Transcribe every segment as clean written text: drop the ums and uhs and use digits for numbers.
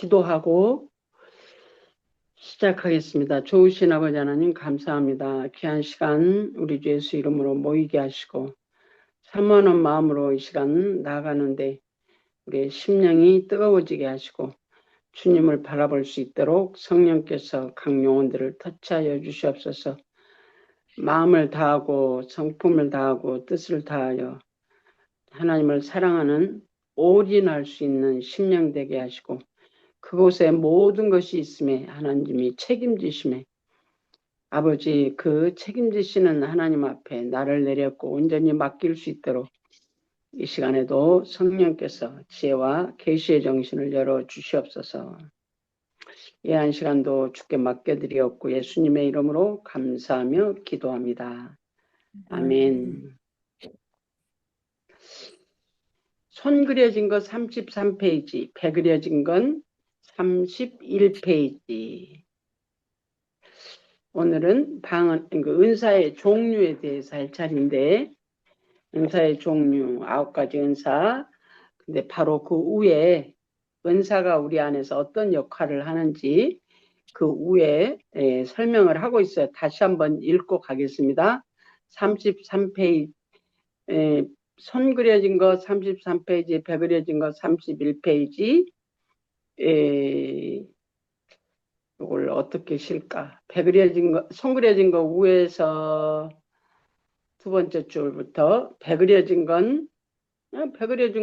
기도하고 시작하겠습니다. 좋으신 아버지 하나님 감사합니다. 귀한 시간 우리 주 예수 이름으로 모이게 하시고 사모하는 마음으로 이 시간 나아가는데 우리의 심령이 뜨거워지게 하시고 주님을 바라볼 수 있도록 성령께서 각 영혼들을 터치하여 주시옵소서. 마음을 다하고 성품을 다하고 뜻을 다하여 하나님을 사랑하는 올인할 수 있는 심령 되게 하시고 그곳에 모든 것이 있음에 하나님이 책임지심에 아버지 그 책임지시는 하나님 앞에 나를 내렸고 온전히 맡길 수 있도록 이 시간에도 성령께서 지혜와 계시의 정신을 열어 주시옵소서. 이 한 시간도 주께 맡겨드리었고 예수님의 이름으로 감사하며 기도합니다. 아멘. 손 그려진 거 33페이지, 배 그려진 건 31페이지. 오늘은 은사의 종류에 대해서 할 차례인데, 은사의 종류 9가지 은사. 근데 바로 그 위에 은사가 우리 안에서 어떤 역할을 하는지 그 위에 설명을 하고 있어요. 다시 한번 읽고 가겠습니다. 33페이지, 손 그려진 거 33페이지, 배 그려진 거 31페이지. 이걸 어떻게 실까? 손 그려진 거 위에서 두 번째 줄부터 배 그려진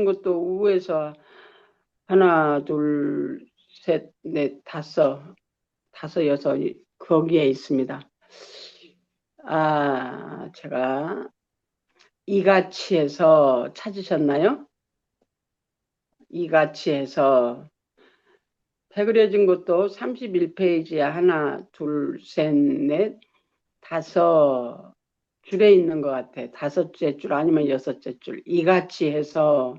것도 위에서 하나, 둘, 셋, 넷, 다섯, 여섯 거기에 있습니다. 제가 이같이 해서 찾으셨나요? 이같이 해서 배 그려진 것도 31페이지에 하나, 둘, 셋, 넷, 다섯 줄에 있는 것 같아. 5째 줄 아니면 6째 줄. 이같이 해서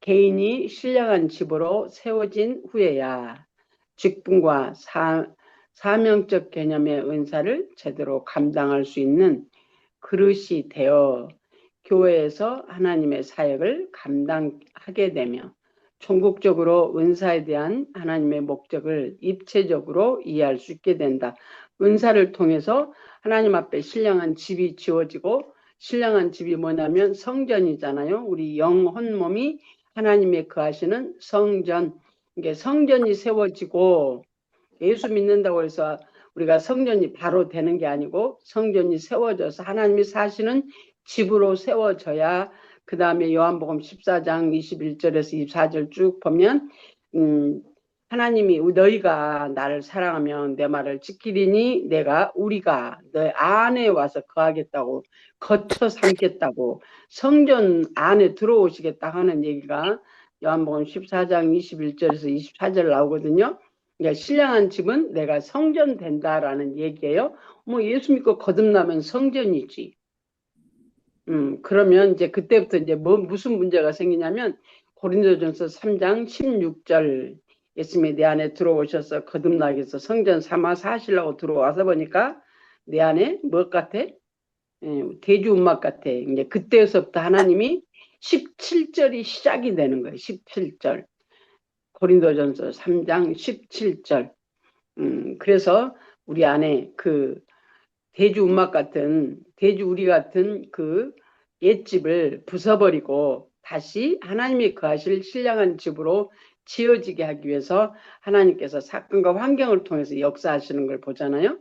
개인이 신령한 집으로 세워진 후에야 직분과 사명적 개념의 은사를 제대로 감당할 수 있는 그릇이 되어 교회에서 하나님의 사역을 감당하게 되며 전국적으로 은사에 대한 하나님의 목적을 입체적으로 이해할 수 있게 된다. 은사를 통해서 하나님 앞에 신령한 집이 지어지고 신령한 집이 뭐냐면 성전이잖아요. 우리 영혼 몸이 하나님의 거하시는 성전. 이게 성전이 세워지고 예수 믿는다고 해서 우리가 성전이 바로 되는 게 아니고 성전이 세워져서 하나님이 사시는 집으로 세워져야 그 다음에 요한복음 14장 21절에서 24절 쭉 보면 하나님이 너희가 나를 사랑하면 내 말을 지키리니 우리가 너 안에 와서 거하겠다고 거쳐 삼겠다고 성전 안에 들어오시겠다 하는 얘기가 요한복음 14장 21절에서 24절 나오거든요. 그러니까 신령한 집은 내가 성전 된다라는 얘기예요. 예수 믿고 거듭나면 성전이지. 그러면 이제 그때부터 이제 무슨 문제가 생기냐면 고린도전서 3장 16절 예수님이 내 안에 들어오셔서 거듭나게 해서 성전 삼아 사시려고 들어와서 보니까 내 안에 뭐 같아? 대주운막 같아. 이제 그때서부터 하나님이 17절이 시작이 되는 거예요. 17절. 고린도전서 3장 17절. 그래서 우리 안에 그 대주운막 같은 우리 같은 그 옛집을 부숴버리고 다시 하나님이 거하실 신령한 집으로 지어지게 하기 위해서 하나님께서 사건과 환경을 통해서 역사하시는 걸 보잖아요.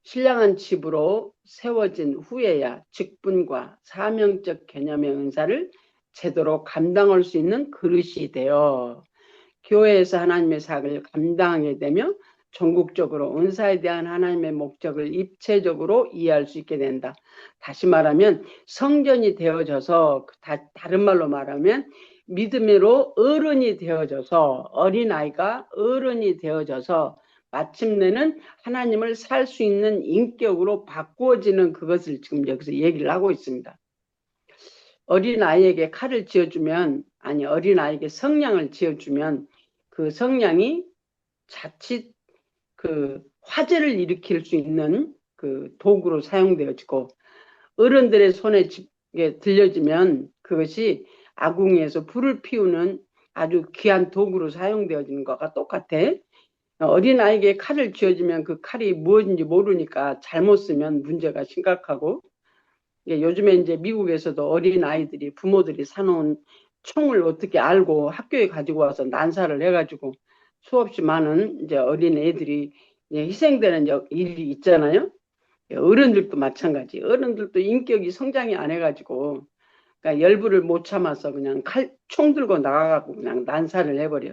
신령한 집으로 세워진 후에야 직분과 사명적 개념의 은사를 제대로 감당할 수 있는 그릇이 되어 교회에서 하나님의 사역을 감당하게 되며 전국적으로 은사에 대한 하나님의 목적을 입체적으로 이해할 수 있게 된다. 다시 말하면 성전이 되어져서 다른 말로 말하면 믿음으로 어른이 되어져서 어린아이가 어른이 되어져서 마침내는 하나님을 살 수 있는 인격으로 바꾸어지는 그것을 지금 여기서 얘기를 하고 있습니다. 어린아이에게 칼을 쥐어주면 어린아이에게 성냥을 쥐어주면 그 성냥이 자칫 그 화재를 일으킬 수 있는 그 도구로 사용되어지고 어른들의 손에 들려지면 그것이 아궁이에서 불을 피우는 아주 귀한 도구로 사용되어지는 것과 똑같아. 어린아이에게 칼을 쥐어주면 그 칼이 무엇인지 모르니까 잘못 쓰면 문제가 심각하고, 요즘에 이제 미국에서도 어린아이들이 부모들이 사놓은 총을 어떻게 알고 학교에 가지고 와서 난사를 해가지고 수없이 많은 이제 어린애들이 희생되는 일이 있잖아요. 어른들도 마찬가지. 어른들도 인격이 성장이 안 해가지고, 그러니까 열불을 못 참아서 그냥 총 들고 나가고 그냥 난사를 해버려.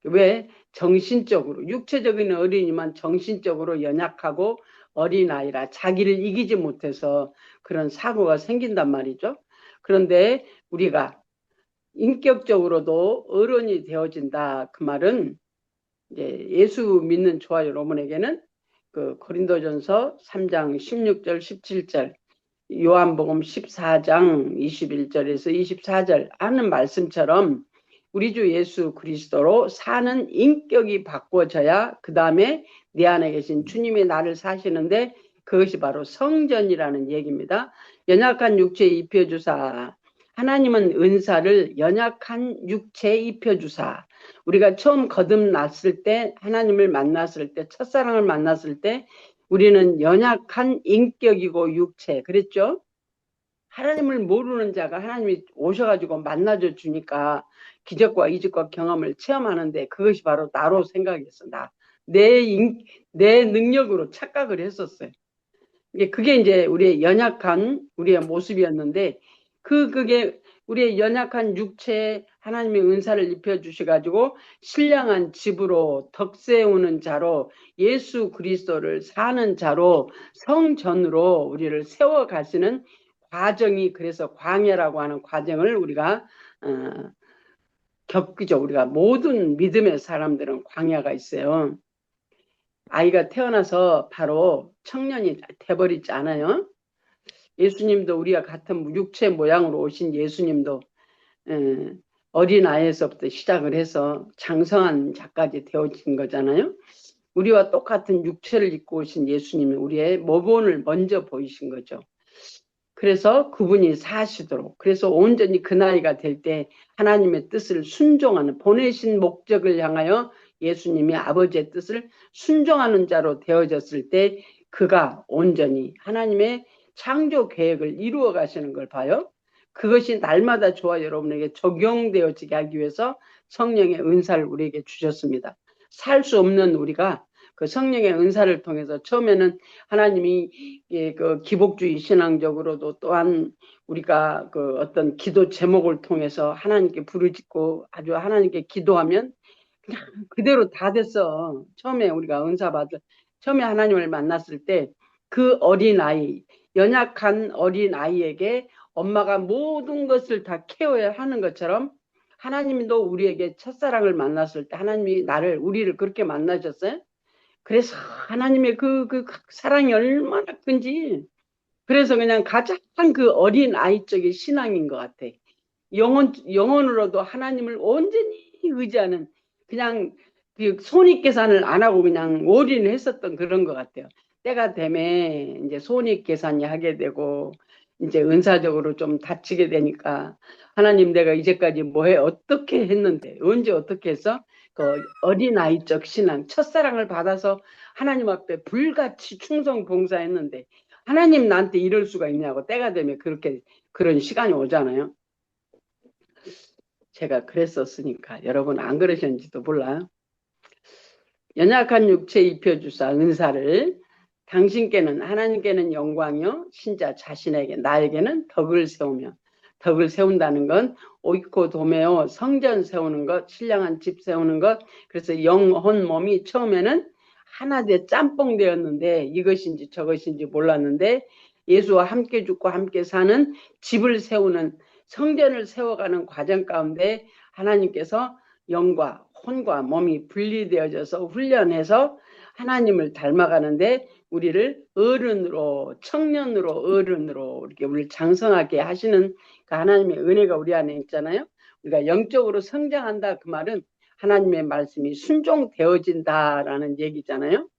왜? 정신적으로, 육체적인 어린이만 정신적으로 연약하고 어린아이라 자기를 이기지 못해서 그런 사고가 생긴단 말이죠. 그런데 우리가 인격적으로도 어른이 되어진다. 그 말은 이제 예수 믿는 저와 여러분에게는 그 고린도전서 3장 16절 17절, 요한복음 14장 21절에서 24절 하는 말씀처럼 우리 주 예수 그리스도로 사는 인격이 바꿔져야 그 다음에 내 안에 계신 주님이 나를 사시는데, 그것이 바로 성전이라는 얘기입니다. 연약한 육체에 입혀주사, 하나님은 은사를 연약한 육체에 입혀주사, 우리가 처음 거듭났을 때, 하나님을 만났을 때, 첫사랑을 만났을 때 우리는 연약한 인격이고 육체, 그랬죠? 하나님을 모르는 자가 하나님이 오셔가지고 만나줘 주니까 기적과 이적과 경험을 체험하는데, 그것이 바로 나로 생각했어. 내 능력으로 착각을 했었어요. 그게 이제 우리의 연약한 우리의 모습이었는데, 그게 우리의 연약한 육체에 하나님의 은사를 입혀주셔가지고 신령한 집으로 덕 세우는 자로, 예수 그리스도를 사는 자로, 성전으로 우리를 세워가시는 과정이, 그래서 광야라고 하는 과정을 우리가 겪죠. 우리가 모든 믿음의 사람들은 광야가 있어요. 아이가 태어나서 바로 청년이 돼버리지 않아요. 예수님도 우리가 같은 육체 모양으로 오신 예수님도 어린아이에서부터 시작을 해서 장성한 자까지 되어진 거잖아요. 우리와 똑같은 육체를 입고 오신 예수님이 우리의 모본을 먼저 보이신 거죠. 그래서 그분이 사시도록, 그래서 온전히 그 나이가 될 때 하나님의 뜻을 순종하는, 보내신 목적을 향하여 예수님이 아버지의 뜻을 순종하는 자로 되어졌을 때 그가 온전히 하나님의 창조 계획을 이루어 가시는 걸 봐요. 그것이 날마다 저와 여러분에게 적용되어지게 하기 위해서 성령의 은사를 우리에게 주셨습니다. 살 수 없는 우리가 그 성령의 은사를 통해서, 처음에는 하나님이 그 기복주의 신앙적으로도 또한 우리가 그 어떤 기도 제목을 통해서 하나님께 부르짖고 아주 하나님께 기도하면 그냥 그대로 다 됐어. 처음에 우리가 은사 받을, 처음에 하나님을 만났을 때 그 어린아이, 연약한 어린아이에게 엄마가 모든 것을 다 케어해야 하는 것처럼, 하나님도 우리에게 첫사랑을 만났을 때 하나님이 우리를 그렇게 만나셨어요. 그래서 하나님의 그 사랑이 얼마나 큰지, 그래서 그냥 가장 그 어린 아이적인 신앙인 것 같아. 영혼으로도 하나님을 온전히 의지하는, 그냥 그 손익계산을 안 하고 그냥 올인했었던 그런 것 같아요. 때가 되면 이제 손익계산이 하게 되고 이제 은사적으로 좀 다치게 되니까, 하나님 내가 이제까지 뭐해 어떻게 했는데 언제 어떻게 해서 그 어린아이적 신앙, 첫사랑을 받아서 하나님 앞에 불같이 충성 봉사했는데 하나님 나한테 이럴 수가 있냐고, 때가 되면 그렇게 그런 시간이 오잖아요. 제가 그랬었으니까 여러분 안 그러셨는지도 몰라요. 연약한 육체에 입혀주사 은사를, 당신께는 하나님께는 영광이요 신자 자신에게 나에게는 덕을 세우며, 덕을 세운다는 건 오이코도메오, 성전 세우는 것, 신령한 집 세우는 것. 그래서 영혼 몸이 처음에는 하나 돼 짬뽕 되었는데 이것인지 저것인지 몰랐는데, 예수와 함께 죽고 함께 사는 집을 세우는, 성전을 세워가는 과정 가운데 하나님께서 영과 혼과 몸이 분리되어져서 훈련해서 하나님을 닮아가는데 우리를 어른으로, 청년으로, 어른으로 이렇게 우리를 장성하게 하시는 그 하나님의 은혜가 우리 안에 있잖아요. 우리가 영적으로 성장한다, 그 말은 하나님의 말씀이 순종되어진다라는 얘기잖아요.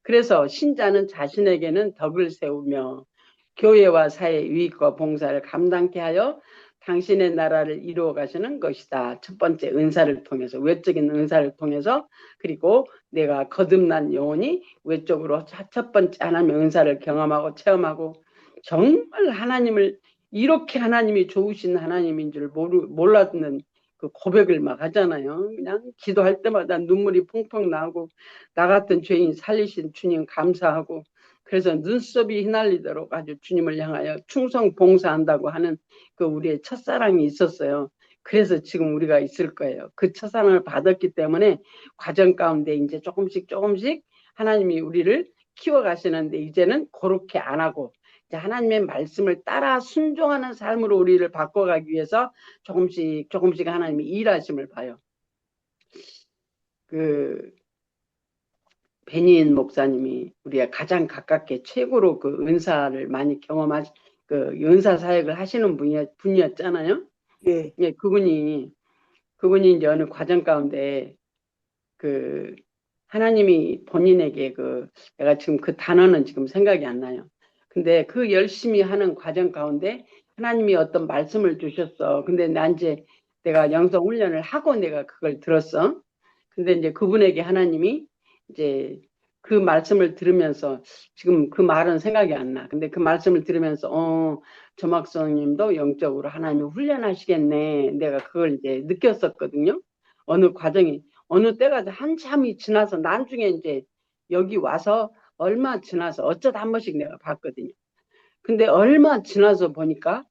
그래서 신자는 자신에게는 덕을 세우며 교회와 사회 유익과 봉사를 감당케 하여 당신의 나라를 이루어 가시는 것이다. 첫 번째 은사를 통해서, 외적인 은사를 통해서, 그리고 내가 거듭난 영혼이 외적으로 첫 번째 하나님의 은사를 경험하고 체험하고, 정말 하나님을 이렇게 하나님이 좋으신 하나님인 줄 몰랐는 그 고백을 막 하잖아요. 그냥 기도할 때마다 눈물이 펑펑 나고, 나 같은 죄인 살리신 주님 감사하고, 그래서 눈썹이 휘날리도록 아주 주님을 향하여 충성 봉사한다고 하는 그 우리의 첫사랑이 있었어요. 그래서 지금 우리가 있을 거예요. 그 첫사랑을 받았기 때문에 과정 가운데 이제 조금씩 하나님이 우리를 키워가시는데, 이제는 그렇게 안 하고 이제 하나님의 말씀을 따라 순종하는 삶으로 우리를 바꿔가기 위해서 조금씩 하나님이 일하심을 봐요. 그 베니인 목사님이 우리가 가장 가깝게 최고로 그 은사를 많이 경험하신 그 은사 사역을 하시는 분이었잖아요. 예. 예, 그분이 이제 어느 과정 가운데 그 하나님이 본인에게 내가 지금 그 단어는 지금 생각이 안 나요. 근데 그 열심히 하는 과정 가운데 하나님이 어떤 말씀을 주셨어. 근데 내가 영성 훈련을 하고 내가 그걸 들었어. 근데 이제 그분에게 하나님이 이제 그 말씀을 들으면서, 지금 그 말은 생각이 안 나. 근데 그 말씀을 들으면서 조막성님도 영적으로 하나님을 훈련하시겠네. 내가 그걸 이제 느꼈었거든요. 어느 때가 한참이 지나서 나중에 이제 여기 와서 얼마 지나서 어쩌다 한 번씩 내가 봤거든요. 근데 얼마 지나서 보니까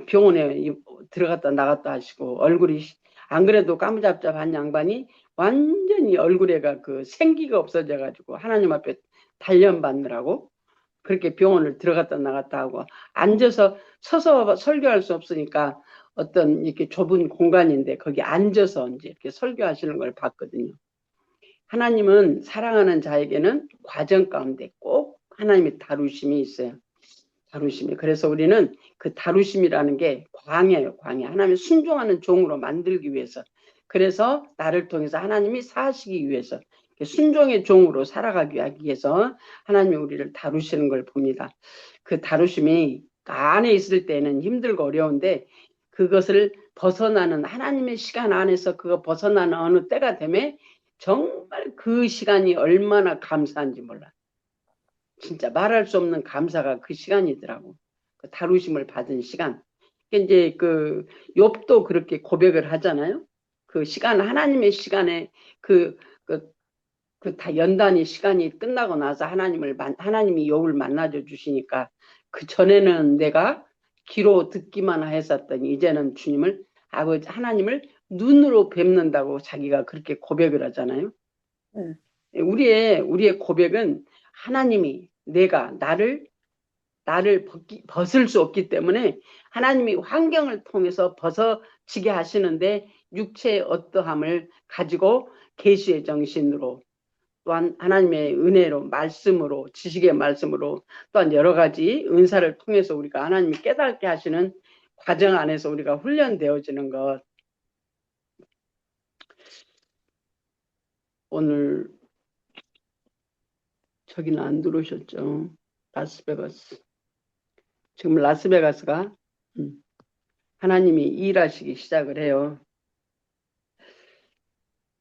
병원에 들어갔다 나갔다 하시고, 얼굴이 안 그래도 까무잡잡한 양반이 완전히 얼굴에가 그 생기가 없어져가지고 하나님 앞에 단련받느라고 그렇게 병원을 들어갔다 나갔다 하고, 서서 설교할 수 없으니까 어떤 이렇게 좁은 공간인데 거기 앉아서 이제 이렇게 설교하시는 걸 봤거든요. 하나님은 사랑하는 자에게는 과정 가운데 꼭 하나님의 다루심이 있어요. 다루심이. 그래서 우리는 그 다루심이라는 게 광야예요. 광야. 하나님을 순종하는 종으로 만들기 위해서. 그래서 나를 통해서 하나님이 사시기 위해서, 순종의 종으로 살아가기 위해서 하나님이 우리를 다루시는 걸 봅니다. 그 다루심이 안에 있을 때는 힘들고 어려운데, 그것을 벗어나는 하나님의 시간 안에서 그거 벗어나는 어느 때가 되면 정말 그 시간이 얼마나 감사한지 몰라. 진짜 말할 수 없는 감사가 그 시간이더라고. 그 다루심을 받은 시간. 이제 그 욥도 그렇게 고백을 하잖아요. 그 시간, 하나님의 시간에 다 연단의 시간이 끝나고 나서 하나님이 욥을 만나줘 주시니까, 그 전에는 내가 귀로 듣기만 했었더니 이제는 주님을, 아버지 하나님을 눈으로 뵙는다고 자기가 그렇게 고백을 하잖아요. 우리의 고백은 하나님이 나를 벗을 수 없기 때문에 하나님이 환경을 통해서 벗어지게 하시는데, 육체의 어떠함을 가지고 계시의 정신으로, 또한 하나님의 은혜로, 말씀으로, 지식의 말씀으로, 또한 여러 가지 은사를 통해서 우리가 하나님이 깨닫게 하시는 과정 안에서 우리가 훈련되어지는 것. 오늘 저기는 안 들어오셨죠? 라스베가스. 지금 라스베가스가 하나님이 일하시기 시작을 해요.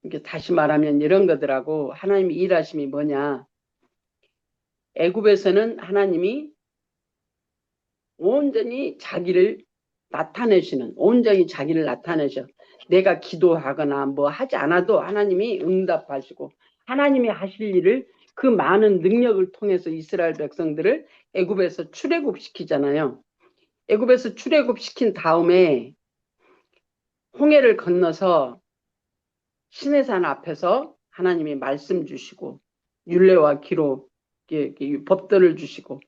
이게 다시 말하면 이런 거더라고. 하나님이 일하심이 뭐냐? 애굽에서는 하나님이 온전히 자기를 나타내셔. 내가 기도하거나 뭐 하지 않아도 하나님이 응답하시고, 하나님이 하실 일을 그 많은 능력을 통해서 이스라엘 백성들을 애굽에서 출애굽시키잖아요. 애굽에서 출애굽시킨 다음에 홍해를 건너서 시내산 앞에서 하나님이 말씀 주시고, 율례와 기록, 법도를 주시고,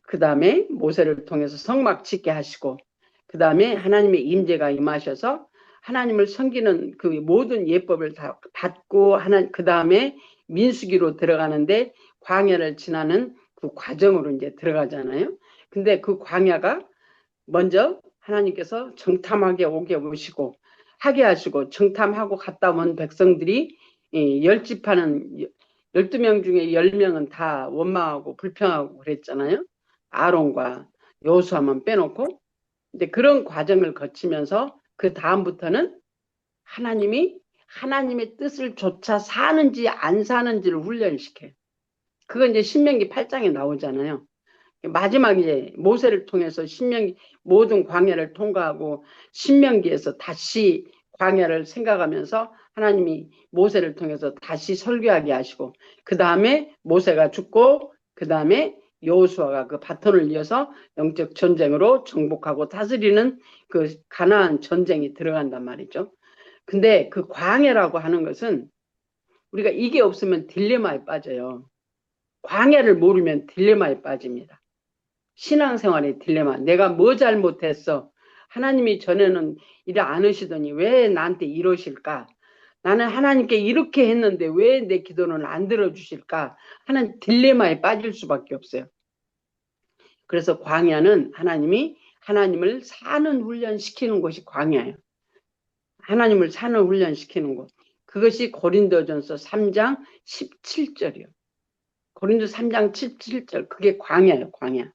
그 다음에 모세를 통해서 성막 짓게 하시고, 그 다음에 하나님의 임재가 임하셔서 하나님을 섬기는 그 모든 예법을 다 받고, 그 다음에 민수기로 들어가는데 광야를 지나는 그 과정으로 이제 들어가잖아요. 근데 그 광야가 먼저 하나님께서 정탐하게 오게 오시고 하게 하시고, 정탐하고 갔다 온 백성들이 열집하는 12명 중에 10명은 다 원망하고 불평하고 그랬잖아요. 아론과 여호수아만 빼놓고. 이제 그런 과정을 거치면서 그 다음부터는 하나님이 하나님의 뜻을 조차 사는지 안 사는지를 훈련시켜요. 그건 이제 신명기 8장에 나오잖아요. 마지막에 모세를 통해서 신명기 모든 광야를 통과하고 신명기에서 다시 광야를 생각하면서 하나님이 모세를 통해서 다시 설교하게 하시고 그 다음에 모세가 죽고 그 다음에 여호수아가 그 바톤을 이어서 영적 전쟁으로 정복하고 다스리는 그 가나안 전쟁이 들어간단 말이죠. 근데 그 광야라고 하는 것은 우리가 이게 없으면 딜레마에 빠져요. 광야를 모르면 딜레마에 빠집니다. 신앙생활의 딜레마. 내가 뭐 잘못했어? 하나님이 전에는 이래 안 하시더니 왜 나한테 이러실까? 나는 하나님께 이렇게 했는데 왜 내 기도는 안 들어주실까? 하는 딜레마에 빠질 수밖에 없어요. 그래서 광야는 하나님이 하나님을 사는 훈련시키는 곳이 광야예요. 하나님을 사는 훈련시키는 곳. 그것이 고린도전서 3장 17절이요. 고린도 3장 17절. 그게 광야예요. 광야.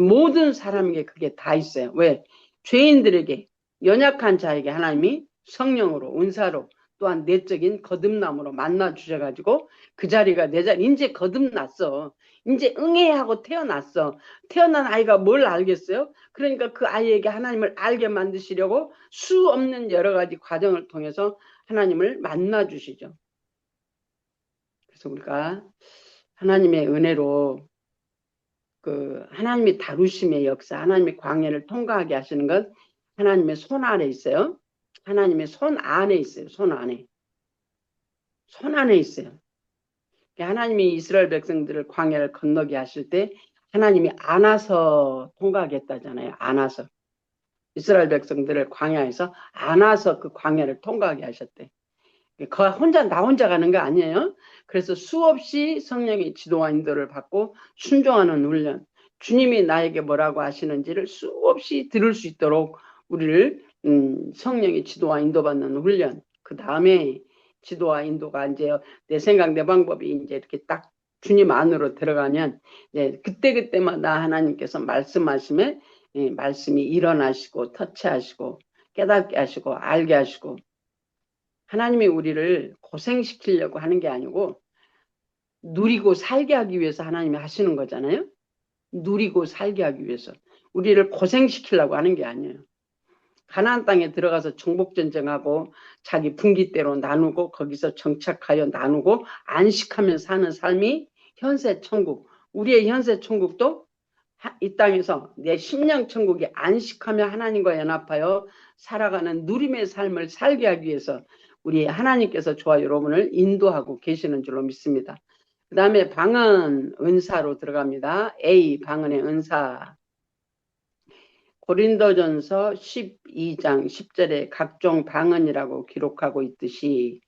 모든 사람에게 그게 다 있어요. 왜? 죄인들에게 연약한 자에게 하나님이 성령으로 은사로 또한 내적인 거듭남으로 만나 주셔가지고 그 자리가 내 자리 이제 거듭났어. 이제 응해야 하고 태어났어. 태어난 아이가 뭘 알겠어요? 그러니까 그 아이에게 하나님을 알게 만드시려고 수 없는 여러 가지 과정을 통해서 하나님을 만나 주시죠. 그래서 우리가 하나님의 은혜로 그 하나님이 다루심의 역사, 하나님의 광야를 통과하게 하시는 것 하나님의 손 아래 있어요. 하나님의 손 안에 있어요. 손 안에. 손 안에 있어요. 하나님이 이스라엘 백성들을 광야를 건너게 하실 때 하나님이 안아서 통과하겠다잖아요. 안아서. 이스라엘 백성들을 광야에서 안아서 그 광야를 통과하게 하셨대. 그 혼자 나 혼자 가는 거 아니에요. 그래서 수없이 성령의 지도와 인도를 받고 순종하는 훈련. 주님이 나에게 뭐라고 하시는지를 수없이 들을 수 있도록 우리를 성령의 지도와 인도받는 훈련. 그 다음에 지도와 인도가 이제 내 생각 내 방법이 이제 이렇게 딱 주님 안으로 들어가면 이제 그때그때마다 하나님께서 말씀하심에 말씀이 일어나시고 터치하시고 깨닫게 하시고 알게 하시고 하나님이 우리를 고생시키려고 하는 게 아니고 누리고 살게 하기 위해서 하나님이 하시는 거잖아요. 누리고 살게 하기 위해서. 우리를 고생시키려고 하는 게 아니에요. 가나안 땅에 들어가서 정복전쟁하고 자기 분깃대로 나누고 거기서 정착하여 나누고 안식하며 사는 삶이 현세 천국. 우리의 현세 천국도 이 땅에서 내 심령 천국이 안식하며 하나님과 연합하여 살아가는 누림의 삶을 살게 하기 위해서 우리 하나님께서 저와 여러분을 인도하고 계시는 줄로 믿습니다. 그 다음에 방언 은사로 들어갑니다. A 방언의 은사. 고린도전서 12장 10절에 각종 방언이라고 기록하고 있듯이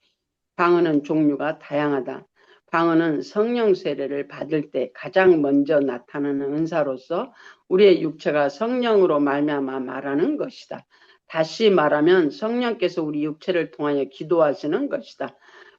방언은 종류가 다양하다. 방언은 성령 세례를 받을 때 가장 먼저 나타나는 은사로서 우리의 육체가 성령으로 말미암아 말하는 것이다. 다시 말하면 성령께서 우리 육체를 통하여 기도하시는 것이다.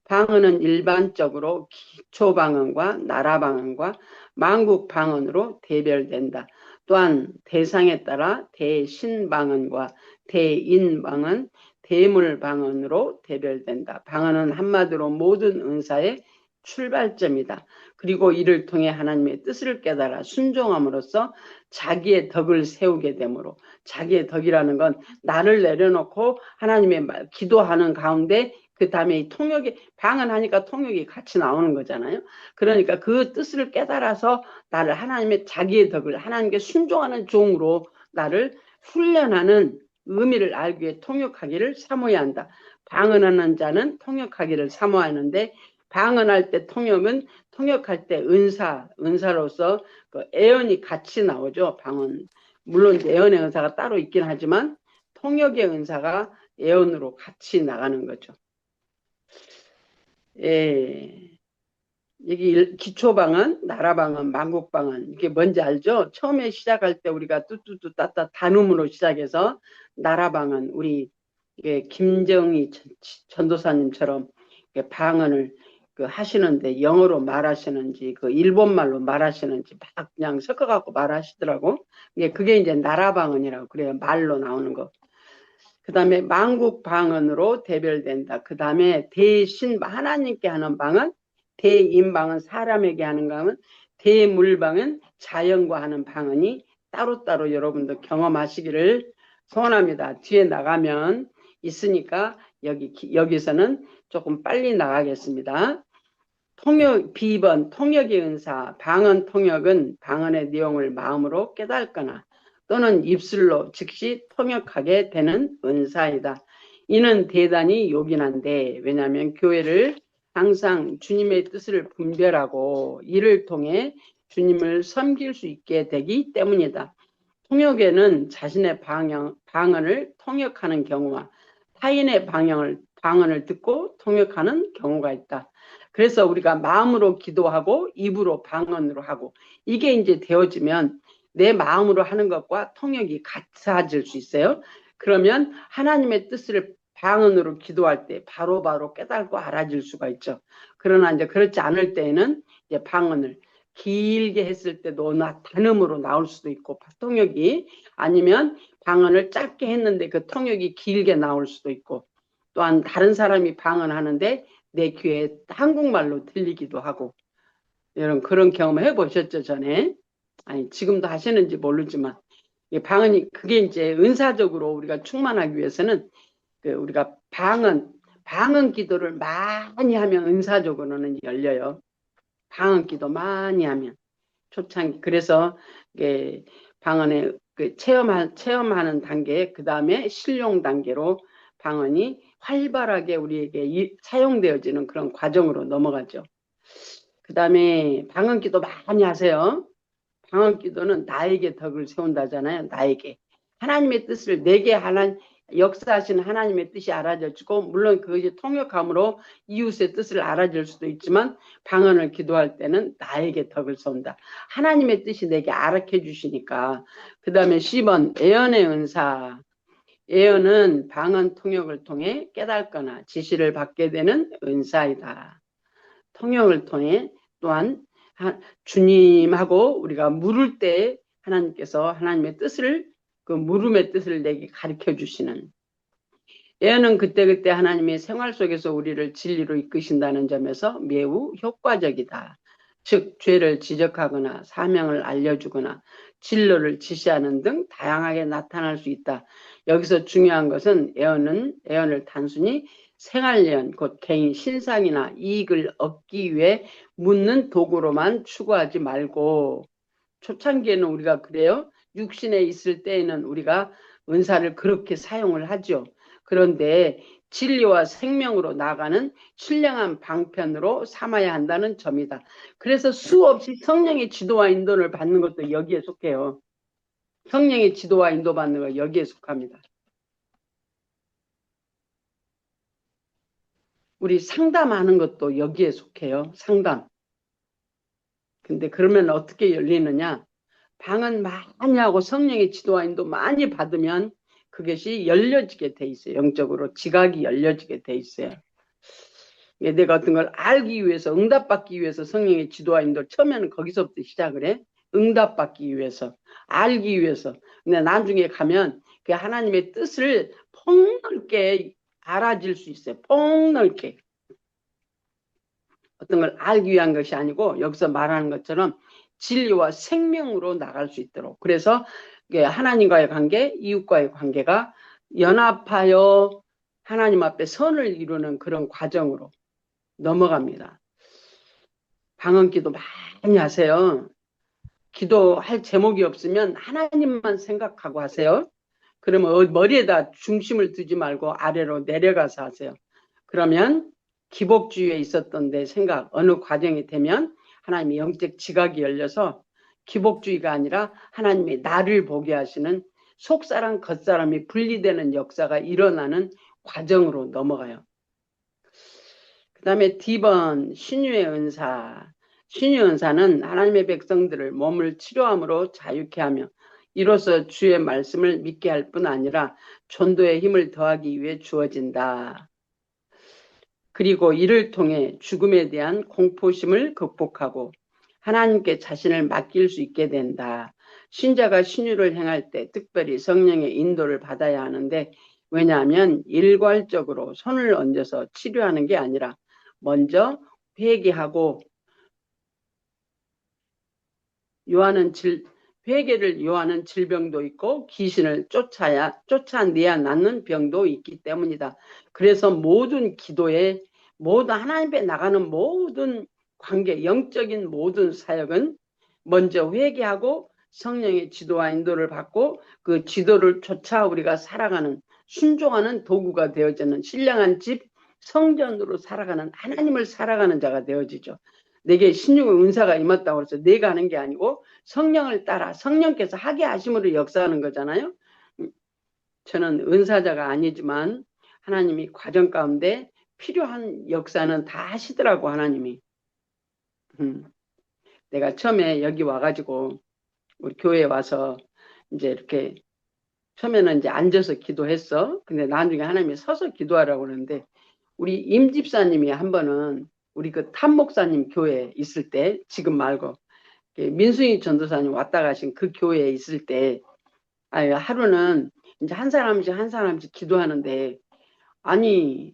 방언은 일반적으로 기초방언과 나라방언과 만국방언으로 대별된다. 또한 대상에 따라 대신방언과 대인방언, 대물방언으로 대별된다. 방언은 한마디로 모든 은사의 출발점이다. 그리고 이를 통해 하나님의 뜻을 깨달아 순종함으로써 자기의 덕을 세우게 되므로 자기의 덕이라는 건 나를 내려놓고 하나님의 말 기도하는 가운데 그 다음에 이 통역이 방언하니까 통역이 같이 나오는 거잖아요. 그러니까 그 뜻을 깨달아서 나를 하나님의 자기의 덕을 하나님께 순종하는 종으로 나를 훈련하는 의미를 알기 위해 통역하기를 사모해야 한다. 방언하는 자는 통역하기를 사모하는데 방언할 때 통역은 통역할 때 은사로서 그 애언이 같이 나오죠. 방언. 물론 이제 애언의 은사가 따로 있긴 하지만 통역의 은사가 애언으로 같이 나가는 거죠. 예. 여기 기초방언, 나라방언, 만국방언 이게 뭔지 알죠? 처음에 시작할 때 우리가 뚜뚜뚜 따따 단음으로 시작해서 나라방언 우리 김정희 전도사님처럼 방언을 그 하시는데 영어로 말하시는지 그 일본말로 말하시는지 막 그냥 섞어갖고 말하시더라고. 그게 이제 나라방언이라고 그래요. 말로 나오는 거. 그 다음에 만국방언으로 대별된다. 그 다음에 대신 하나님께 하는 방언, 대인방언 사람에게 하는 방언, 대물방언 자연과 하는 방언이 따로따로 여러분도 경험하시기를 소원합니다. 뒤에 나가면 있으니까 여기서는 조금 빨리 나가겠습니다. 통역, 비번, 통역의 은사, 방언 통역은 방언의 내용을 마음으로 깨닫거나 또는 입술로 즉시 통역하게 되는 은사이다. 이는 대단히 요긴한데 왜냐하면 교회를 항상 주님의 뜻을 분별하고 이를 통해 주님을 섬길 수 있게 되기 때문이다. 통역에는 자신의 방언을 통역하는 경우와 타인의 방언을 듣고 통역하는 경우가 있다. 그래서 우리가 마음으로 기도하고 입으로 방언으로 하고 이게 이제 되어지면 내 마음으로 하는 것과 통역이 같아질 수 있어요. 그러면 하나님의 뜻을 방언으로 기도할 때 바로바로 깨닫고 알아질 수가 있죠. 그러나 이제 그렇지 않을 때에는 이제 방언을 길게 했을 때도 단음으로 나올 수도 있고 통역이 아니면 방언을 짧게 했는데 그 통역이 길게 나올 수도 있고 또한 다른 사람이 방언하는데 내 귀에 한국말로 들리기도 하고 이런 그런 경험 해보셨죠 전에? 아니 지금도 하시는지 모르지만 방언이 그게 이제 은사적으로 우리가 충만하기 위해서는 우리가 방언 기도를 많이 하면 은사적으로는 열려요. 방언 기도 많이 하면 초창기 그래서 방언에 체험하는 단계 그 다음에 실용 단계로 방언이 활발하게 우리에게 사용되어지는 그런 과정으로 넘어가죠. 그 다음에 방언 기도 많이 하세요. 방언 기도는 나에게 덕을 세운다잖아요. 나에게 하나님의 뜻을 내게 역사하시는 하나님의 뜻이 알아져지고 물론 그것이 통역함으로 이웃의 뜻을 알아질 수도 있지만 방언을 기도할 때는 나에게 덕을 쏜다. 하나님의 뜻이 내게 알아켜 주시니까. 그 다음에 10번 예언의 은사. 예언은 방언 통역을 통해 깨닫거나 지시를 받게 되는 은사이다. 통역을 통해 또한 주님하고 우리가 물을 때 하나님께서 하나님의 뜻을 그 물음의 뜻을 내게 가르쳐 주시는 예언은 그때그때 하나님의 생활 속에서 우리를 진리로 이끄신다는 점에서 매우 효과적이다. 즉 죄를 지적하거나 사명을 알려주거나 진로를 지시하는 등 다양하게 나타날 수 있다. 여기서 중요한 것은 예언을 단순히 생활 예언, 곧 개인 신상이나 이익을 얻기 위해 묻는 도구로만 추구하지 말고 초창기에는 우리가 그래요. 육신에 있을 때에는 우리가 은사를 그렇게 사용을 하죠. 그런데 진리와 생명으로 나가는 신령한 방편으로 삼아야 한다는 점이다. 그래서 수없이 성령의 지도와 인도를 받는 것도 여기에 속해요. 성령의 지도와 인도 받는 거 여기에 속합니다. 우리 상담하는 것도 여기에 속해요. 상담. 근데 그러면 어떻게 열리느냐? 방언 많이 하고 성령의 지도와 인도 많이 받으면 그것이 열려지게 돼 있어요. 영적으로 지각이 열려지게 돼 있어요. 내가 어떤 걸 알기 위해서 응답받기 위해서 성령의 지도와 인도 처음에는 거기서부터 시작을 해. 응답받기 위해서 알기 위해서. 근데 나중에 가면 그 하나님의 뜻을 폭넓게 알아질 수 있어요. 폭넓게. 어떤 걸 알기 위한 것이 아니고 여기서 말하는 것처럼 진리와 생명으로 나갈 수 있도록. 그래서 하나님과의 관계, 이웃과의 관계가 연합하여 하나님 앞에 선을 이루는 그런 과정으로 넘어갑니다. 방언기도 많이 하세요. 기도할 제목이 없으면 하나님만 생각하고 하세요. 그러면 머리에다 중심을 두지 말고 아래로 내려가서 하세요. 그러면 기복주의에 있었던 내 생각 어느 과정이 되면 하나님의 영적 지각이 열려서 기복주의가 아니라 하나님의 나를 보게 하시는 속사람 겉사람이 분리되는 역사가 일어나는 과정으로 넘어가요. 그 다음에 D번 신유의 은사. 신유의 은사는 하나님의 백성들을 몸을 치료함으로 자유케 하며 이로써 주의 말씀을 믿게 할 뿐 아니라 전도의 힘을 더하기 위해 주어진다. 그리고 이를 통해 죽음에 대한 공포심을 극복하고 하나님께 자신을 맡길 수 있게 된다. 신자가 신유를 행할 때 특별히 성령의 인도를 받아야 하는데 왜냐하면 일괄적으로 손을 얹어서 치료하는 게 아니라 먼저 회개하고 회개를 요하는 질병도 있고 귀신을 쫓아내야 낫는 병도 있기 때문이다. 그래서 모든 기도에 모든 하나님 앞에 나가는 모든 관계, 영적인 모든 사역은 먼저 회개하고 성령의 지도와 인도를 받고 그 지도를 쫓아 우리가 살아가는 순종하는 도구가 되어지는 신령한 집 성전으로 살아가는 하나님을 살아가는 자가 되어지죠. 내게 신유의 은사가 임했다고 해서 내가 하는 게 아니고 성령을 따라 성령께서 하게 하심으로 역사하는 거잖아요. 저는 은사자가 아니지만 하나님이 과정 가운데 필요한 역사는 다 하시더라고 하나님이. 내가 처음에 여기 와가지고 우리 교회에 와서 이제 이렇게 처음에는 이제 앉아서 기도했어. 근데 나중에 하나님이 서서 기도하라고 그러는데 우리 임 집사님이 한 번은 우리 그 탐 목사님 교회에 있을 때 지금 말고 민수희 전도사님 왔다 가신 그 교회에 있을 때 하루는 이제 한 사람씩 기도하는데 아니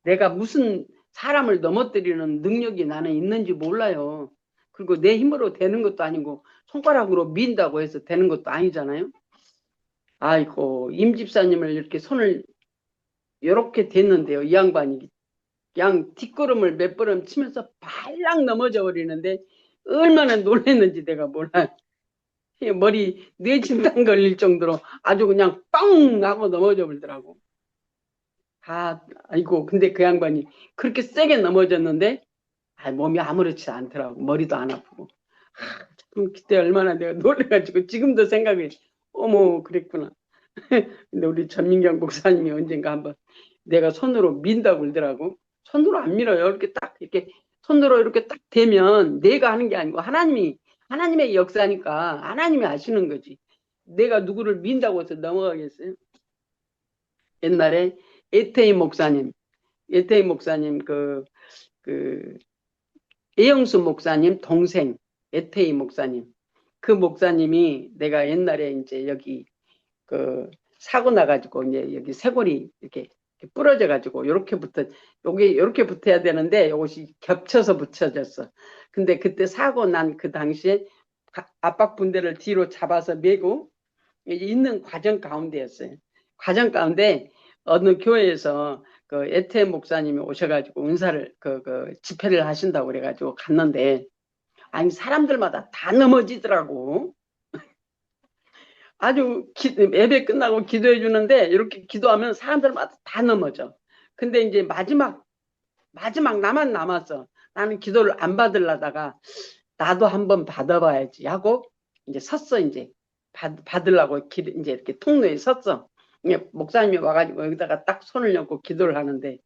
내가 무슨 사람을 넘어뜨리는 능력이 나는 있는지 몰라요. 그리고 내 힘으로 되는 것도 아니고 손가락으로 민다고 해서 되는 것도 아니잖아요. 아이고 임 집사님을 이렇게 손을 이렇게 댔는데요. 이 양반이 그냥 뒷걸음을 몇 걸음 치면서 발락 넘어져 버리는데 얼마나 놀랐는지 내가 몰라요. 머리 뇌진탕 걸릴 정도로 아주 그냥 빵 하고 넘어져 버리더라고. 아이고 근데 그 양반이 그렇게 세게 넘어졌는데 몸이 아무렇지 않더라고. 머리도 안 아프고. 참 그때 얼마나 내가 놀래가지고 지금도 생각해. 어머 그랬구나. 근데 우리 전민경 목사님이 언젠가 한번 내가 손으로 민다고 그러더라고. 손으로 안 밀어요. 이렇게 딱 이렇게 손으로 이렇게 딱 대면 내가 하는 게 아니고 하나님의 역사니까 하나님이 아시는 거지. 내가 누구를 민다고 해서 넘어가겠어요? 옛날에 에테이 목사님 그 예영수 목사님 동생 에테이 목사님 그 목사님이 내가 옛날에 이제 여기 그 사고 나가지고 이제 여기 쇄골이 이렇게 부러져 가지고 요게 붙어야 되는데 요것이 겹쳐서 붙여졌어. 근데 그때 사고 난 그 당시에 압박 분대를 뒤로 잡아서 메고 있는 과정 가운데였어요. 과정 가운데 어느 교회에서 그 에테 목사님이 오셔가지고 은사를 그 집회를 하신다고 그래가지고 갔는데 아니 사람들마다 다 넘어지더라고. 아주 예배 끝나고 기도해 주는데 이렇게 기도하면 사람들마다 다 넘어져. 근데 이제 마지막 나만 남았어. 나는 기도를 안 받으려다가 나도 한번 받아봐야지 하고 이제 섰어. 이제 받으려고 이제 이렇게 통로에 섰어. 목사님이 와가지고 여기다가 딱 손을 얹고 기도를 하는데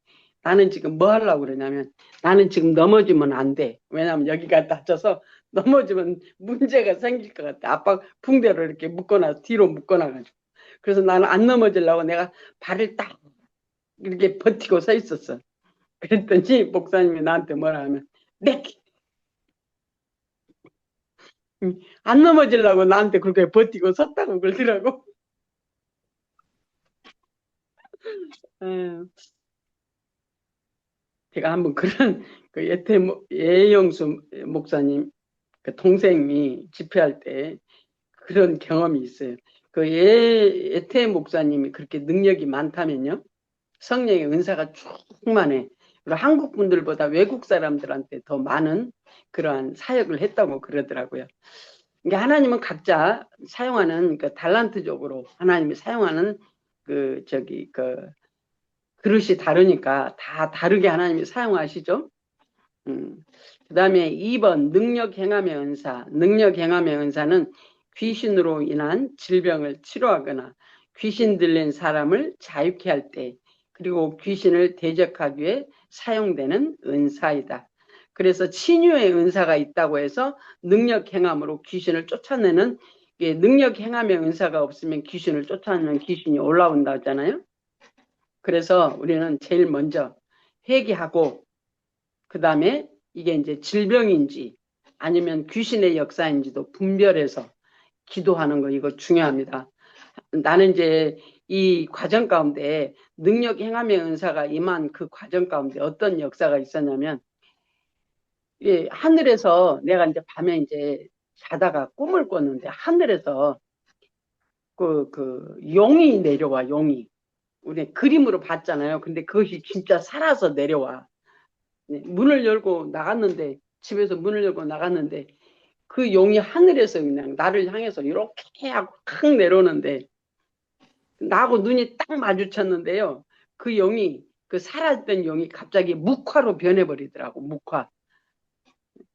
나는 지금 뭐 하려고 그러냐면 나는 지금 넘어지면 안 돼. 왜냐하면 여기가 다쳐서 넘어지면 문제가 생길 것 같아. 압박 붕대로 이렇게 뒤로 묶어놔가지고. 그래서 나는 안 넘어지려고 내가 발을 딱 이렇게 버티고 서 있었어. 그랬더니 목사님이 나한테 뭐라 하면 안 넘어지려고 나한테 그렇게 버티고 섰다고 그러더라고. 제가 한번 그런 그 예영수 목사님 그 동생이 집회할 때 그런 경험이 있어요. 그 예태 목사님이 그렇게 능력이 많다면요. 성령의 은사가 충만해. 그리고 한국 분들보다 외국 사람들한테 더 많은 그러한 사역을 했다고 그러더라고요. 그러니까 하나님은 각자 사용하는 그 달란트적으로 하나님이 사용하는 그 그릇이 다르니까 다 다르게 하나님이 사용하시죠. 그다음에 2번 능력 행함의 은사. 능력 행함의 은사는 귀신으로 인한 질병을 치료하거나 귀신 들린 사람을 자유케 할 때 그리고 귀신을 대적하기 위해 사용되는 은사이다. 그래서 치유의 은사가 있다고 해서 능력 행함으로 귀신을 쫓아내는 능력 행함의 은사가 없으면 귀신을 쫓아내면 귀신이 올라온다 하잖아요. 그래서 우리는 제일 먼저 회개하고 그 다음에 이게 이제 질병인지 아니면 귀신의 역사인지도 분별해서 기도하는 거 이거 중요합니다. 나는 이제 이 과정 가운데 능력 행함의 은사가 임한 그 과정 가운데 어떤 역사가 있었냐면 예, 하늘에서 내가 이제 밤에 이제 자다가 꿈을 꿨는데 하늘에서 그 용이 내려와 용이 우리 그림으로 봤잖아요. 근데 그것이 진짜 살아서 내려와. 네, 문을 열고 나갔는데 집에서 문을 열고 나갔는데 그 용이 하늘에서 그냥 나를 향해서 이렇게 하고 탁 내려오는데 나하고 눈이 딱 마주쳤는데요. 그 용이 그 살아있던 용이 갑자기 묵화로 변해버리더라고. 묵화.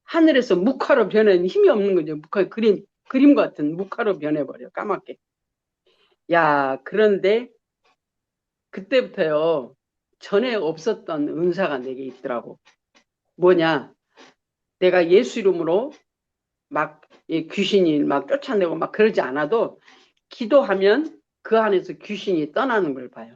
하늘에서 묵화로 변하는 힘이 없는 거죠. 묵화 그림 같은 묵화로 변해버려. 까맣게. 야 그런데 그때부터요. 전에 없었던 은사가 내게 있더라고. 뭐냐? 내가 예수 이름으로 막 귀신이 막 쫓아내고 막 그러지 않아도 기도하면 그 안에서 귀신이 떠나는 걸 봐요.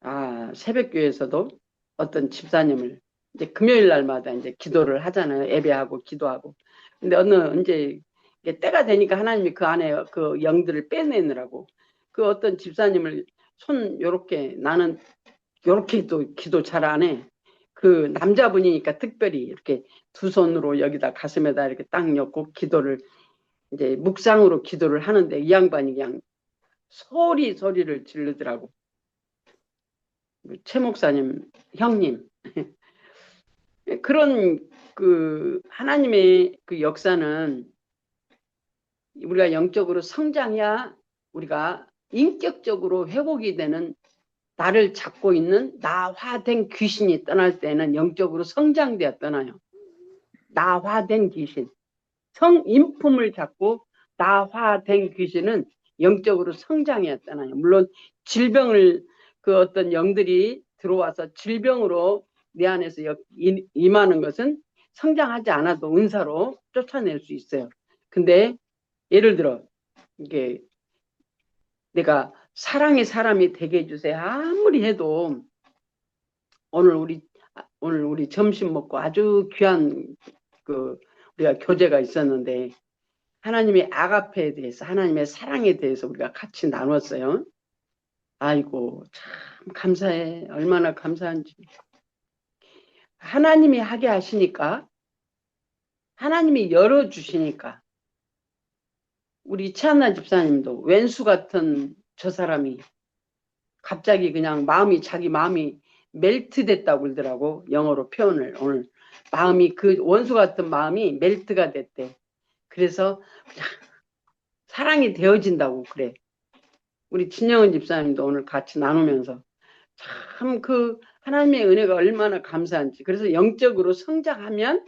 아, 새벽교회에서도 어떤 집사님을 이제 금요일 날마다 이제 기도를 하잖아요. 예배하고 기도하고. 근데 언제 때가 되니까 하나님이 그 안에 그 영들을 빼내느라고 그 어떤 집사님을 손 요렇게 나는 요렇게도 기도 잘 안 해. 그 남자분이니까 특별히 이렇게 두 손으로 여기다 가슴에다 이렇게 딱 엮고 기도를 이제 묵상으로 기도를 하는데 이 양반이 그냥 소리를 지르더라고. 최 목사님, 형님. 그런 그 하나님의 그 역사는 우리가 영적으로 성장해야 우리가 인격적으로 회복이 되는 나를 잡고 있는 나화된 귀신이 떠날 때는 영적으로 성장되어 떠나요. 나화된 귀신. 성인품을 잡고 나화된 귀신은 영적으로 성장해야 떠나요. 물론 질병을 그 어떤 영들이 들어와서 질병으로 내 안에서 임하는 것은 성장하지 않아도 은사로 쫓아낼 수 있어요. 근데 예를 들어 이게 내가 사랑의 사람이 되게 해주세요. 아무리 해도 오늘 우리 점심 먹고 아주 귀한 그 우리가 교제가 있었는데 하나님의 아가페에 대해서 하나님의 사랑에 대해서 우리가 같이 나눴어요. 아이고 참 감사해. 얼마나 감사한지. 하나님이 하게 하시니까 하나님이 열어주시니까 우리 최한나 집사님도 왼수 같은 저 사람이 갑자기 그냥 자기 마음이 멜트 됐다고 그러더라고. 영어로 표현을 오늘 마음이 그 원수 같은 마음이 멜트가 됐대. 그래서 그냥 사랑이 되어진다고 그래. 우리 진영은 집사님도 오늘 같이 나누면서 참 그 하나님의 은혜가 얼마나 감사한지. 그래서 영적으로 성장하면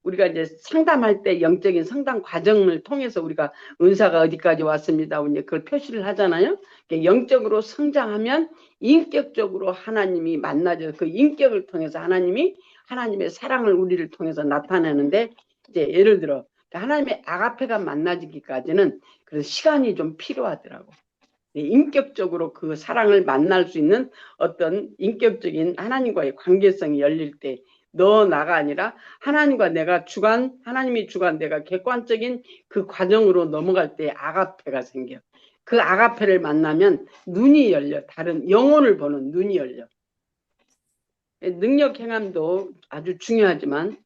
우리가 이제 상담할 때 영적인 성장 과정을 통해서 우리가 은사가 어디까지 왔습니다. 이제 그걸 표시를 하잖아요. 영적으로 성장하면 인격적으로 하나님이 만나져 그 인격을 통해서 하나님의 사랑을 우리를 통해서 나타내는데 이제 예를 들어 하나님의 아가페가 만나지기까지는 그래서 시간이 좀 필요하더라고. 인격적으로 그 사랑을 만날 수 있는 어떤 인격적인 하나님과의 관계성이 열릴 때 너 나가 아니라 하나님과 내가 하나님이 주관 내가 객관적인 그 과정으로 넘어갈 때 아가페가 생겨. 그 아가페를 만나면 눈이 열려. 다른 영혼을 보는 눈이 열려. 능력 행함도 아주 중요하지만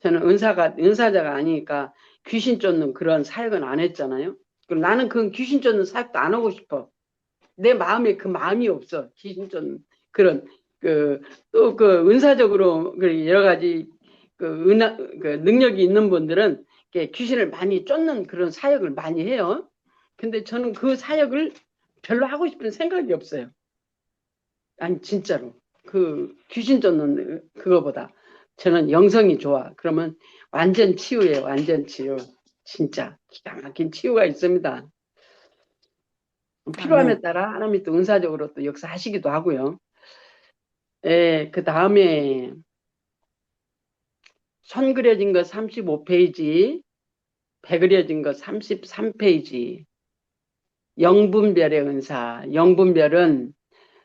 저는 은사자가 아니니까 귀신 쫓는 그런 사역은 안 했잖아요. 그럼 나는 그 귀신 쫓는 사역도 안 하고 싶어. 내 마음에 그 마음이 없어. 귀신 쫓는 그런 또 그 은사적으로 여러 가지 그 능력이 있는 분들은 귀신을 많이 쫓는 그런 사역을 많이 해요. 근데 저는 그 사역을 별로 하고 싶은 생각이 없어요. 아니 진짜로 그 귀신 쫓는 그거보다 저는 영성이 좋아. 그러면 완전 치유예요. 완전 치유. 진짜 기가 막힌 치유가 있습니다. 필요함에 따라 하나님이 또 은사적으로 또 역사하시기도 하고요. 예, 그 다음에 손 그려진 거 35페이지, 배 그려진 거 33페이지. 영분별의 은사. 영분별은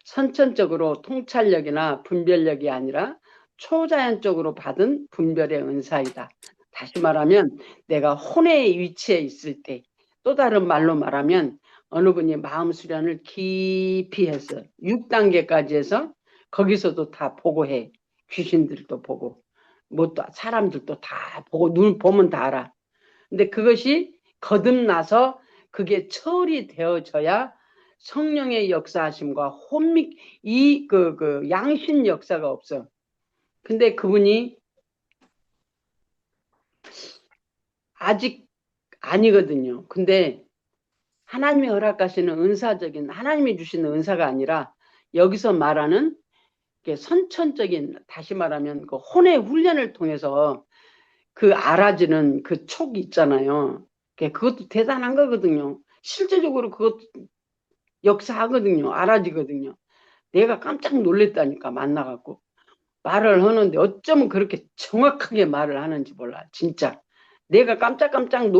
선천적으로 통찰력이나 분별력이 아니라 초자연적으로 받은 분별의 은사이다. 다시 말하면 내가 혼의 위치에 있을 때, 또 다른 말로 말하면 어느 분이 마음 수련을 깊이 해서 6단계까지 해서 거기서도 다 보고해. 귀신들도 보고 뭐 또 사람들도 다 보고 눈 보면 다 알아. 근데 그것이 거듭나서 그게 처리 되어져야 성령의 역사하심과 혼미 그 양신 역사가 없어. 근데 그분이 아직 아니거든요. 근데 하나님이 허락하시는 은사적인 하나님이 주시는 은사가 아니라 여기서 말하는 선천적인 다시 말하면 그 혼의 훈련을 통해서 그 알아지는 그 촉이 있잖아요. 그것도 대단한 거거든요. 실제적으로 그것도 역사하거든요. 알아지거든요. 내가 깜짝 놀랬다니까 만나갖고 말을 하는데 어쩌면 그렇게 정확하게 말을 하는지 몰라. 진짜 내가 깜짝깜짝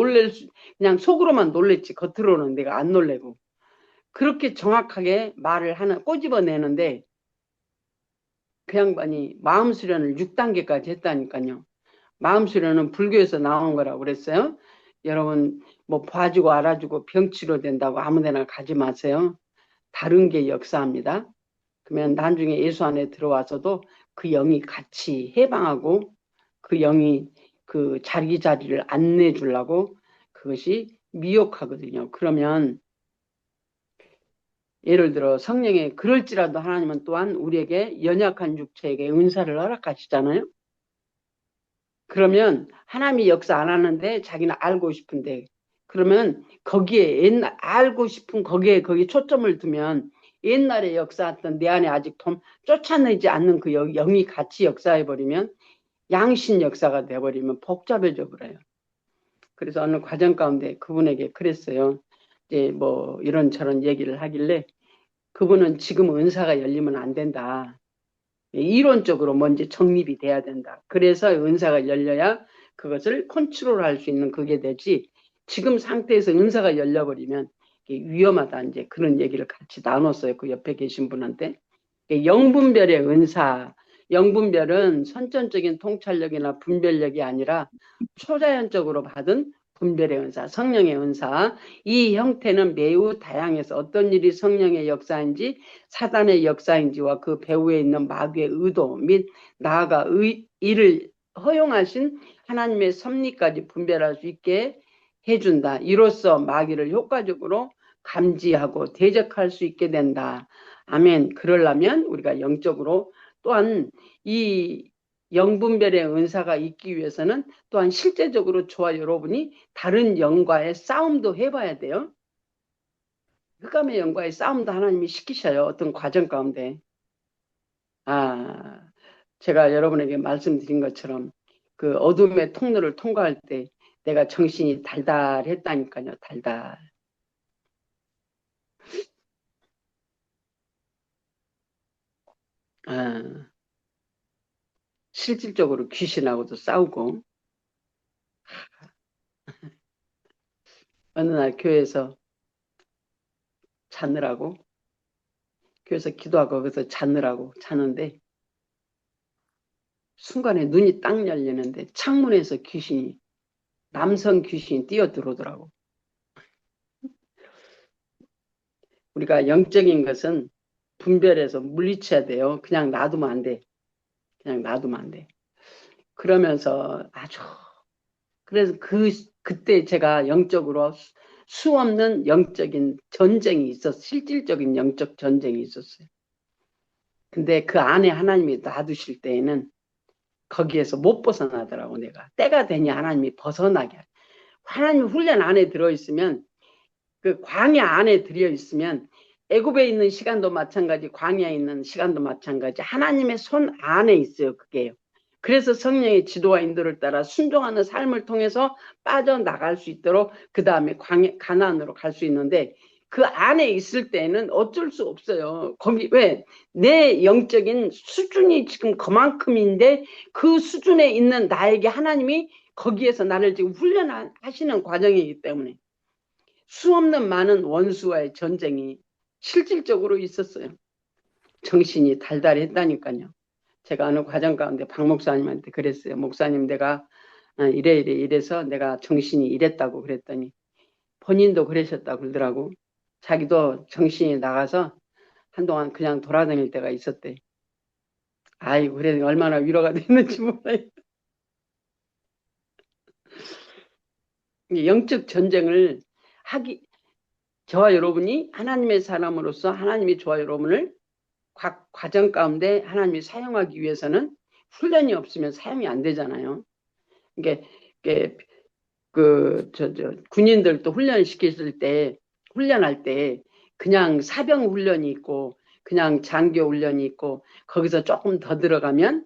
그냥 속으로만 놀랬지 겉으로는 내가 안 놀래고 그렇게 정확하게 말을 하는 꼬집어내는데 그 양반이 마음 수련을 6단계까지 했다니까요. 마음 수련은 불교에서 나온 거라고 그랬어요. 여러분 뭐 봐주고 알아주고 병치료 된다고 아무데나 가지 마세요. 다른 게 역사합니다. 그러면 나중에 예수 안에 들어와서도 그 영이 같이 해방하고 그 영이 그 자리를 안내 주려고 그것이 미혹하거든요. 그러면 예를 들어 성령에 그럴지라도 하나님은 또한 우리에게 연약한 육체에게 은사를 허락하시잖아요. 그러면 하나님이 역사 안 하는데 자기는 알고 싶은데 그러면 거기에 알고 싶은 거기에 초점을 두면 옛날에 역사했던 내 안에 아직 쫓아내지 않는 그 영이 같이 역사해버리면 양신 역사가 돼버리면 복잡해져 버려요. 그래서 어느 과정 가운데 그분에게 그랬어요. 이제 뭐 이런저런 얘기를 하길래 그분은 지금 은사가 열리면 안 된다. 이론적으로 먼저 정립이 돼야 된다. 그래서 은사가 열려야 그것을 컨트롤할 수 있는 그게 되지. 지금 상태에서 은사가 열려버리면 위험하다. 이제 그런 얘기를 같이 나눴어요. 그 옆에 계신 분한테. 영분별의 은사. 영분별은 선천적인 통찰력이나 분별력이 아니라 초자연적으로 받은 분별의 은사, 성령의 은사. 이 형태는 매우 다양해서 어떤 일이 성령의 역사인지 사단의 역사인지와 그 배후에 있는 마귀의 의도 및 나아가 이를 허용하신 하나님의 섭리까지 분별할 수 있게 해준다. 이로써 마귀를 효과적으로 감지하고 대적할 수 있게 된다. 아멘. 그러려면 우리가 영적으로 또한 이 영분별의 은사가 있기 위해서는 또한 실제적으로 저와 여러분이 다른 영과의 싸움도 해봐야 돼요. 흑암의 영과의 싸움도 하나님이 시키셔요. 어떤 과정 가운데. 제가 여러분에게 말씀드린 것처럼 그 어둠의 통로를 통과할 때 내가 정신이 달달했다니까요. 달달. 실질적으로 귀신하고도 싸우고 어느 날 교회에서 자느라고 교회에서 기도하고 거기서 자는데 순간에 눈이 딱 열리는데 창문에서 남성 귀신이 뛰어들어오더라고. 우리가 영적인 것은 분별해서 물리쳐야 돼요. 그냥 놔두면 안 돼. 그냥 놔두면 안 돼. 그러면서 그래서 그때 제가 영적으로 수없는 영적인 전쟁이 있었어요. 실질적인 영적 전쟁이 있었어요. 근데 그 안에 하나님이 놔두실 때에는 거기에서 못 벗어나더라고. 내가 때가 되니 하나님이 벗어나게 하나님 훈련 안에 들어있으면 그 광야 안에 들어있으면 애굽에 있는 시간도 마찬가지 광야에 있는 시간도 마찬가지 하나님의 손 안에 있어요. 그게요. 그래서 성령의 지도와 인도를 따라 순종하는 삶을 통해서 빠져나갈 수 있도록 그 다음에 가나안으로 갈 수 있는데 그 안에 있을 때는 어쩔 수 없어요. 거기 왜? 내 영적인 수준이 지금 그만큼인데 그 수준에 있는 나에게 하나님이 거기에서 나를 지금 훈련하시는 과정이기 때문에 수없는 많은 원수와의 전쟁이 실질적으로 있었어요. 정신이 달달했다니까요. 제가 어느 과정 가운데 박 목사님한테 그랬어요. 목사님, 내가 이래 이래 이래서 내가 정신이 이랬다고 그랬더니 본인도 그러셨다고 그러더라고. 자기도 정신이 나가서 한동안 그냥 돌아다닐 때가 있었대. 아이고, 그래 얼마나 위로가 됐는지 몰라요. 영적 전쟁을 하기, 저와 여러분이 하나님의 사람으로서 하나님이 저와 여러분을 각 과정 가운데 하나님이 사용하기 위해서는 훈련이 없으면 사용이 안 되잖아요. 이게, 이게 군인들도 훈련시켰을 때, 훈련할 때 그냥 사병 훈련이 있고 그냥 장교 훈련이 있고 거기서 조금 더 들어가면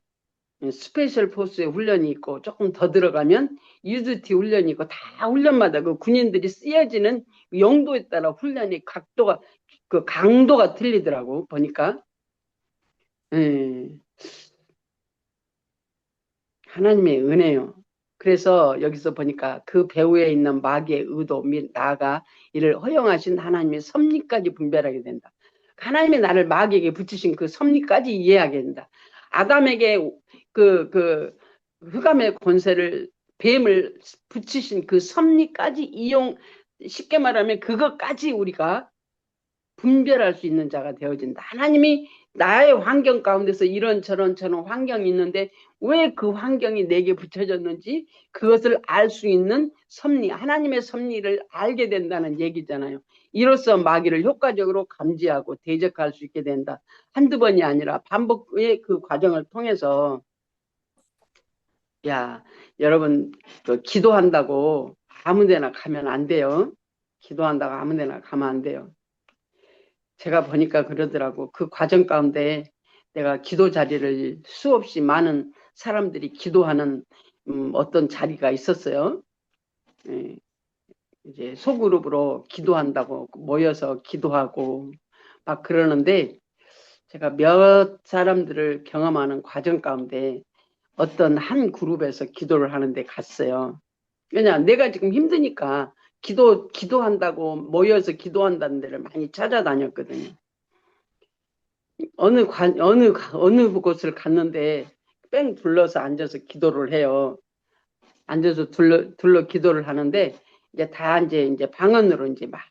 스페셜 포스의 훈련이 있고 조금 더 들어가면 UDT 훈련이 있고 다 훈련마다 그 군인들이 쓰여지는 용도에 따라 훈련이 각도가 그 강도가 틀리더라고 보니까. 예, 하나님의 은혜요. 그래서 여기서 보니까 그 배후에 있는 마귀의 의도 및 나아가 이를 허용하신 하나님의 섭리까지 분별하게 된다. 하나님의 나를 마귀에게 붙이신 그 섭리까지 이해하게 된다. 아담에게 그 흑암의 권세를 뱀을 붙이신 그 섭리까지 쉽게 말하면 그것까지 우리가 분별할 수 있는 자가 되어진다. 하나님이 나의 환경 가운데서 이런 저런 환경이 있는데 왜 그 환경이 내게 붙여졌는지 그것을 알 수 있는 섭리, 하나님의 섭리를 알게 된다는 얘기잖아요. 이로써 마귀를 효과적으로 감지하고 대적할 수 있게 된다. 한두 번이 아니라 반복의 그 과정을 통해서. 야, 여러분, 기도한다고 아무 데나 가면 안 돼요. 기도한다고 아무 데나 가면 안 돼요. 제가 보니까 그러더라고. 그 과정 가운데 내가 기도 자리를 수없이 많은 사람들이 기도하는 어떤 자리가 있었어요. 예, 이제 소그룹으로 기도한다고 모여서 기도하고 막 그러는데 제가 몇 사람들을 경험하는 과정 가운데 어떤 한 그룹에서 기도를 하는데 갔어요. 왜냐, 내가 지금 힘드니까 기도한다고 모여서 기도한다는 데를 많이 찾아다녔거든요. 어느 곳을 갔는데 뺑 둘러서 앉아서 기도를 해요. 앉아서 둘러 기도를 하는데 이제 다 이제 방언으로 이제 막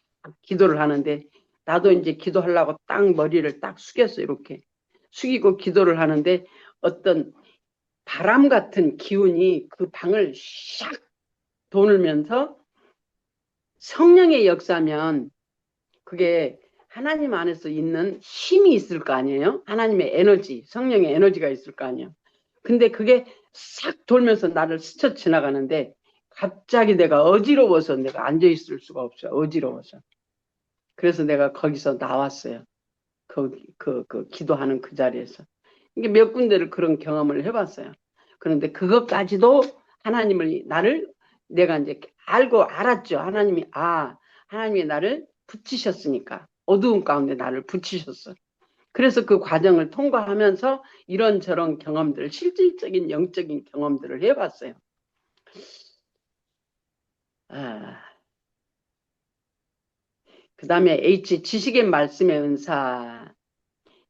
기도를 하는데 나도 이제 기도하려고 딱 머리를 딱 숙였어요. 이렇게 숙이고 기도를 하는데 어떤 바람 같은 기운이 그 방을 샥 돌면서 성령의 역사면 그게 하나님 안에서 있는 힘이 있을 거 아니에요? 하나님의 에너지, 성령의 에너지가 있을 거 아니에요? 근데 그게 싹 돌면서 나를 스쳐 지나가는데 갑자기 내가 어지러워서 내가 앉아있을 수가 없어요. 어지러워서. 그래서 내가 거기서 나왔어요. 그 기도하는 그 자리에서. 이게 몇 군데를 그런 경험을 해봤어요. 그런데 그것까지도 내가 이제 알았죠. 하나님이 나를 붙이셨으니까. 어두운 가운데 나를 붙이셨어. 그래서 그 과정을 통과하면서 이런저런 경험들, 실질적인 영적인 경험들을 해봤어요. 그 다음에 지식의 말씀의 은사.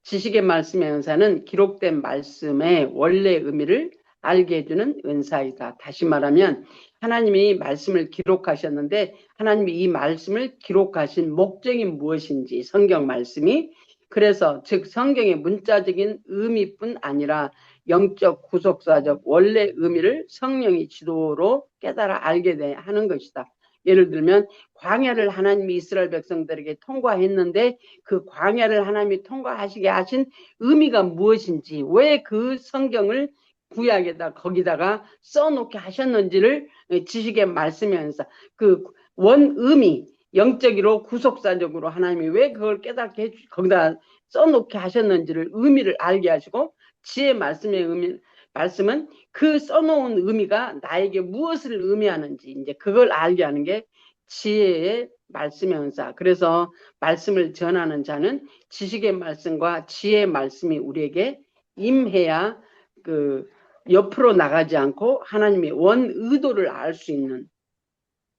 지식의 말씀의 은사는 기록된 말씀의 원래 의미를 알게 해주는 은사이다. 다시 말하면 하나님이 말씀을 기록하셨는데 하나님이 이 말씀을 기록하신 목적이 무엇인지 성경 말씀이 그래서 즉 성경의 문자적인 의미뿐 아니라 영적 구속사적 원래 의미를 성령의 지도로 깨달아 알게 하는 것이다. 예를 들면 광야를 하나님이 이스라엘 백성들에게 통과했는데 그 광야를 하나님이 통과하시게 하신 의미가 무엇인지 왜 그 성경을 구약에다 거기다가 써놓게 하셨는지를 지식의 말씀이면서 그 원의미 영적으로 구속사적으로 하나님이 왜 그걸 깨닫게 거기다 써놓게 하셨는지를 의미를 알게 하시고 지혜 말씀의 말씀은 그 써놓은 의미가 나에게 무엇을 의미하는지 이제 그걸 알게 하는 게 지혜의 말씀의 은사. 그래서 말씀을 전하는 자는 지식의 말씀과 지혜의 말씀이 우리에게 임해야 그 옆으로 나가지 않고 하나님의 원 의도를 알 수 있는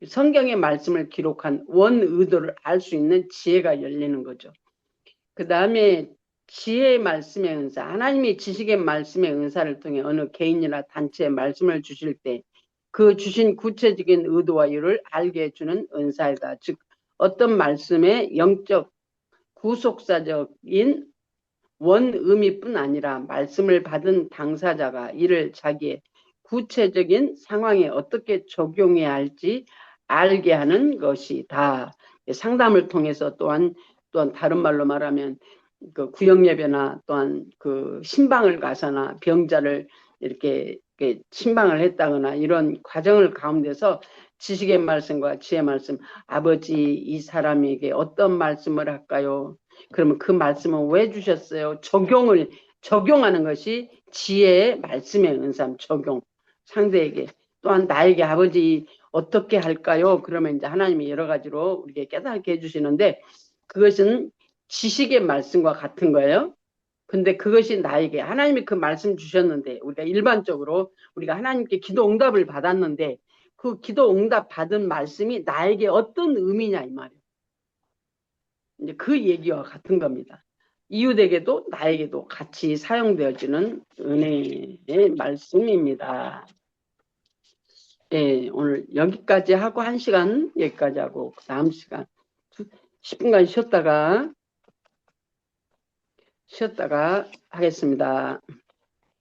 성경의 말씀을 기록한 원 의도를 알 수 있는 지혜가 열리는 거죠. 그 다음에 지혜의 말씀의 은사, 하나님이 지식의 말씀의 은사를 통해 어느 개인이나 단체에 말씀을 주실 때 그 주신 구체적인 의도와 이유를 알게 해주는 은사이다. 즉 어떤 말씀의 영적 구속사적인 원 의미뿐 아니라 말씀을 받은 당사자가 이를 자기의 구체적인 상황에 어떻게 적용해야 할지 알게 하는 것이다. 상담을 통해서 또한 다른 말로 말하면 그 구역 예배나 또한 그 신방을 가서나 병자를 이렇게 신방을 했다거나 이런 과정을 가운데서 지식의 말씀과 지혜의 말씀, 아버지 이 사람에게 어떤 말씀을 할까요? 그러면 그 말씀은 왜 주셨어요? 적용하는 것이 지혜의 말씀의 은삼 적용. 상대에게 또한 나에게 아버지 어떻게 할까요? 그러면 이제 하나님이 여러 가지로 우리에게 깨닫게 해주시는데 그것은 지식의 말씀과 같은 거예요. 근데 그것이 나에게 하나님이 그 말씀 주셨는데 우리가 일반적으로 우리가 하나님께 기도 응답을 받았는데 그 기도 응답 받은 말씀이 나에게 어떤 의미냐 이 말이에요. 이제 그 얘기와 같은 겁니다. 이웃에게도 나에게도 같이 사용되어지는 은혜의 말씀입니다. 예, 오늘 여기까지 하고 1시간 여기까지 하고 다음 시간 10분간 쉬었다가 하겠습니다.